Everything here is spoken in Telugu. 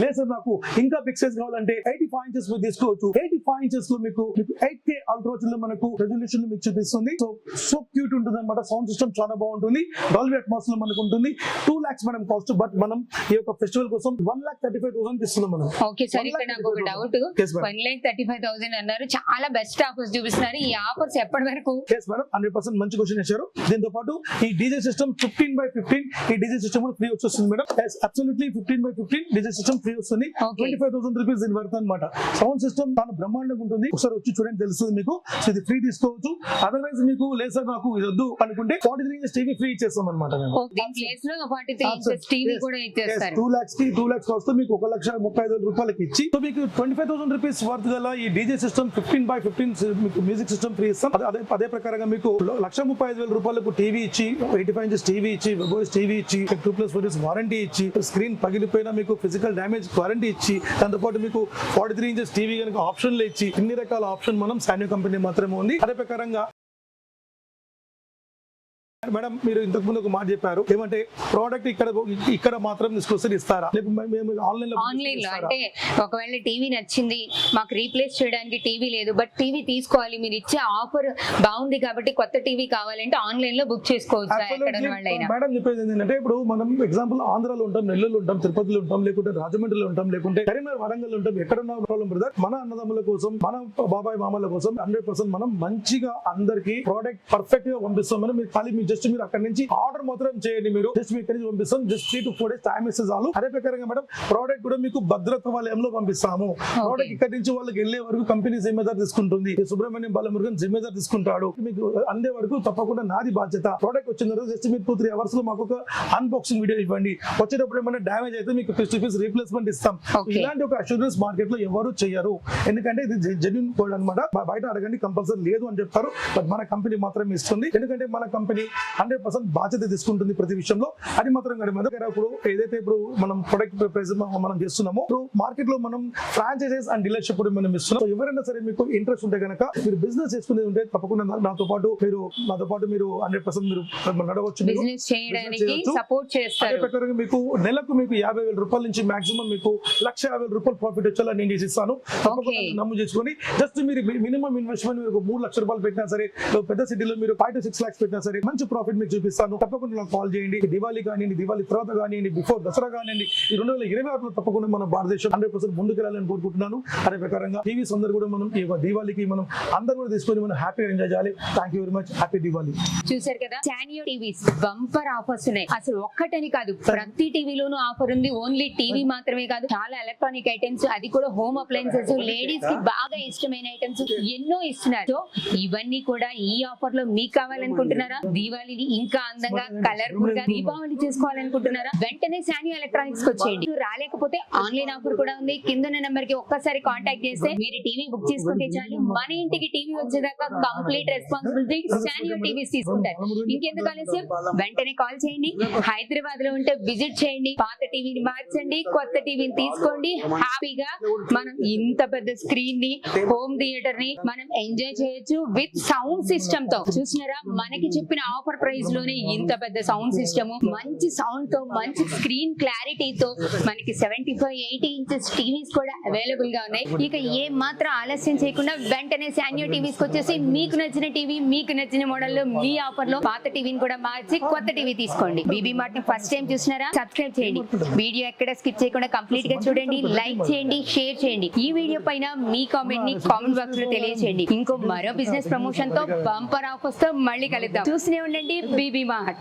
లేదు సార్ నాకు ఇంకా బిగ్ సైజ్ కావాలంటే 85 ఇంచెస్ మీరు తీసుకోవచ్చు. 85 ఇంచెస్ లో మీకు 8K అల్ట్రా లో మనకు రెజల్యూషన్ మీకు చూపిస్తుంది. సో క్యూట్ ఉంటుంది అనమాట. సౌండ్ సిస్టమ్ చాలా బాగుంటుంది. డాల్బీ అట్మాస్ లో మనకు ఉంటుంది. 2 lakhs మనం కాస్ట్, బట్ మనం ఈ యొక్క ఫెస్టివల్ కోసం 1,35,000 ఇస్తున్నాం మనం. ఓకే సార్, ఇక్కడ నాకు ఒక డౌట్. 1,35,000 అన్నారు, చాలా బెస్ట్ ఆఫర్స్ చూపిస్తున్నారు. ఈ ఆఫర్స్ ఎప్పటి వరకు? yes మేడం, 100% మంచి క్వశ్చన్ ఇచ్చారు. దీంతో పాటు ఈ డీజే సిస్టమ్ 15/15 ఈ డీజే సిస్టమ్ కూడా ఫ్రీ వచ్చేస్తుంది madam. Absolutely 15/15 DJ system free వస్తుంది. 25,000 రూపీస్ దీని వర్త్ అనమాట. సౌండ్ సిస్టమ్ చాలా బ్రహ్మాండంగా ఉంటుంది. ఒకసారి వచ్చి చూడండి, తెలుస్తుంది మీకు. సో ఇది ఫ్రీ తీసుకోవచ్చు. అదర్వైజ్ మీకు లేదు సార్ నాకు ఇది వద్దు అనుకుంటే 43 ఇంచెస్ టీవీ ఫ్రీ ఇచ్చేస్తాం అనమాట. 2 lakhs కాస్ట్ మీకు 1,35,000 రూపాయలకి ఇచ్చి, సో మీకు 25,000 రూపీస్ వర్త్ గల ఈ డీజే సిస్టమ్ 15/15 మీకు మ్యూజిక్ సిస్టమ్ ఫ్రీ ఇస్తాం. అదే ప్రకారంగా మీకు 1,35,000 రూపాయలకు టీవీ ఇచ్చి, 85 ఇంచెస్ టీవీ ఇచ్చి, టీవీ ఇచ్చి, 2+4 years వారంటీ ఇచ్చి, స్క్రీన్ పగిలిపోయినా మీకు ఫిజికల్ డ్యామేజ్ వారంటీ ఇచ్చి, దాంతో పాటు మీకు 43 ఇంచెస్ టీవీ కనుక ఆప్షన్లు ఇచ్చి, ఇన్ని రకాల ఆప్షన్ మనం సాన్యో కంపెనీ మాత్రమే ఉంది. అదే ప్రకారంగా మేడం మీరు ఇంతకు ముందు ఒక మాట చెప్పారు, ఏమంటే ప్రోడక్ట్ ఇక్కడ మాత్రం తీసుకొస్తే ఇస్తారా, మేము ఆన్లైన్ లో అంటే ఒకవేళ టీవీ నచ్చింది మాకు రీప్లేస్ చేయడానికి టీవీ లేదు, బట్ టీవీ తీసుకోవాలి, మీరు ఇచ్చే ఆఫర్ బాగుంది కాబట్టి కొత్త టీవీ కావాలంటే ఆన్లైన్ లో బుక్ చేసుకోవచ్చు. మేడం చెప్పేది ఏంటంటే, ఇప్పుడు మనం ఎగ్జాంపుల్ ఆంధ్రాలో ఉంటాం, నెల్లూరులో ఉంటాం, తిరుపతిలో ఉంటాం, లేకుంటే రాజమండ్రిలో ఉంటాం, లేకుంటే కరీంనగర్, వరంగల్ ఉంటాం, ఎక్కడున్నా ప్రాబ్లం బ్రదర్, మన అన్నదమ్ముల కోసం, మన బాబాయ్ మామల కోసం 100% మనం మంచిగా అందరికి ప్రోడక్ట్ పర్ఫెక్ట్ గా పంపిస్తాం. మనం మీరు జస్ట్ మీరు అక్కడ నుంచి ఆర్డర్ మాత్రం చేయండి, మీరు జస్ట్ మీకు పంపిస్తాం. జస్ట్ 3 to 4 days టైం ఇస్తే చాలు. అదే ప్రకారంగా మేడం ప్రోడక్ట్ కూడా మీకు భద్రత వలయంలో పంపిస్తాము. ప్రోడక్ట్ ఇక్కడ నుంచి వాళ్ళకి వెళ్లే వరకు కంపెనీ జిమ్మేదారు తీసుకుంటుంది. సుబ్రహ్మణ్యం బాలమురుగన్ జిమ్మేదారు తీసుకుంటాడు. మీకు అందే వరకు తప్పకుండా నాది బాధ్యత. ప్రోడక్ట్ వచ్చిన తర్వాత జస్ట్ మీరు 2-3 hours లో మాకు ఒక అన్బాక్సింగ్ వీడియో ఇవ్వండి. వచ్చేటప్పుడు ఏమైనా డ్యామేజ్ అయితే మీకు 50 రీప్లేస్మెంట్ ఇస్తాం. ఇలాంటి ఒక అష్యూరెన్స్ మార్కెట్ లో ఎవరు చేయరు, ఎందుకంటే ఇది జెన్యూన్ కోడ్ అనమాట. బయట అడగండి, కంపల్సరీ లేదు అని చెప్తారు, బట్ మన కంపెనీ మాత్రమే ఇస్తుంది. ఎందుకంటే మన కంపెనీ 100% బాధ్యత తీసుకుంటుంది ప్రతి విషయంలో. అది మాత్రం ఇప్పుడు ఏదైతే ఇప్పుడు మనం ప్రొడక్ట్ ప్రైస్ మనం చేస్తున్నామో, ఇప్పుడు మార్కెట్ లో మనం ఫ్రాంచైజెస్ అండ్ డీలర్షిప్ కూడా మనం ఇస్తున్నాం. ఎవరైనా సరే మీకు ఇంట్రెస్ట్ ఉంటే కనుక, మీరు బిజినెస్ చేసుకునేది ఉంటే తప్పకుండా నాతో పాటు మీరు 100% మీరు నడవచ్చు, బిజినెస్ చేయడానికి సపోర్ట్ చేస్తారు. అదే ప్రకారంగా మీకు నెలకు మీకు 50,000 రూపాయల నుంచి మాక్సిమం మీకు 1,50,000 రూపాయలు ప్రాఫిట్ వచ్చేలా నేను చేసి ఇస్తాను. తప్పకుండా నమ్ము చేసుకొని జస్ట్ మీరు మినిమం ఇన్వెస్ట్మెంట్ మీరు 3 లక్షల రూపాయలు పెట్టినా సరే, పెద్ద సిటీలో మీరు 5 to 6 lakhs పెట్టినా సరే మంచి ప్రాఫిట్ మీకు చూపిస్తాను. తప్పకుండా నాకు కాల్ చేయండి. దివాళీ కానివ్వండి, దివాళీ తర్వాత కానివ్వండి, బిఫోర్ దసరా కానివ్వండి, ఈ 2026లో తప్పకుండా మన భారతదేశం 100% ముందుకెళ్ళాలని కోరుకుంటున్నాను. అదే ప్రకారంగా టీవీస్ అందరూ కూడా మనం ఈ దివాళీకి మనం అందరూ కూడా తీసుకొని మనం హ్యాపీగా ఎంజాయ్ చేయాలి. Thank you very much. Happy Diwali. చూసారు కదా, సాన్యో టీవీస్ బంపర్ ఆఫర్స్ ఉన్నాయి. అసలు ఒక్కటని కాదు, ప్రతి టీవీలోనూ ఆఫర్ ఉంది. ఓన్లీ టీవీ మాత్రమే కాదు, చాలా ఎలక్ట్రానిక్ ఐటమ్స్, అది కూడా హోమ్ అప్లయన్సెస్, లేడీస్ కి బాగా ఇష్టమైన ఐటమ్స్ ఎన్నో ఇస్తున్నారు. సో ఇవన్నీ కూడా ఈ ఆఫర్ లో మీకు కావాలనుకుంటున్నారా? దీవాళిని ఇంకా అందంగా కలర్ఫుల్ గా దీపావళి చేసుకోవాలనుకుంటున్నారా? వెంటనే సాన్యో ఎలక్ట్రానిక్స్ కి వచ్చేయండి. రాలేకపోతే ఆన్లైన్ ఆఫర్ కూడా ఉంది. కింద నెంబర్ కి ఒక్కసారి కాంటాక్ట్ చేస్తే మీరు టీవీ బుక్ చేసుకుంటే చాలు, మన ఇంటికి టీవీ వచ్చేదాకా కంప్లీట్ రెస్పాన్సిబిలిటీ సాన్యో టీవీస్ తీసుకుంటారు. ఇంకెందుకు ఆలస్యం, వెంటనే కాల్ చేయండి. హైదరాబాద్ లో ఉంటే విజిట్ చేయండి. పాత టీవీని మార్చండి, కొత్త టీవీని తీసుకోండి. హ్యాపీగా మనం ఇంత పెద్ద స్క్రీన్ ని, హోమ్ థియేటర్ ని మనం ఎంజాయ్ చేయొచ్చు విత్ సౌండ్ సిస్టమ్ తో. చూసినారా, మనకి చెప్పిన ఆఫర్ ప్రైస్ లోనే ఇంత పెద్ద సౌండ్ సిస్టమ్, మంచి సౌండ్ తో, మంచి స్క్రీన్ క్లారిటీతో మనకి 75-80 ఇంచెస్ టీవీస్ కూడా అవైలబుల్ గా ఉన్నాయి. ఇక ఏ మాత్రం ఆలస్యం చేయకుండా వెంటనే సాన్యో టీవీస్ కి వచ్చేసి మీకు నచ్చిన టీవీ, మీకు నచ్చిన మోడల్ లో, మీ ఆఫర్ లో పాత టీవీని కూడా మార్చి కొత్త టీవీ తీసుకోండి. బీబీ మార్ట్ ని ఫస్ట్ టైం చూసినారా? సబ్స్క్రైబ్ చేయండి. వీడియో ఎక్కడ స్కిప్ చేయకుండా కంప్లీట్ గా చూడండి. లైక్ చేయండి, షేర్ చేయండి. ఈ వీడియో పైన మీ కామెంట్ ని కామెంట్ బాక్స్ లో తెలియజేయండి. ఇంకో మరో బిజినెస్ ప్రమోషన్ తో, బంపర్ ఆఫర్స్ తో మళ్ళీ కలుద్దాం. చూస్తూనే ఉండండి బీబీ మార్ట్.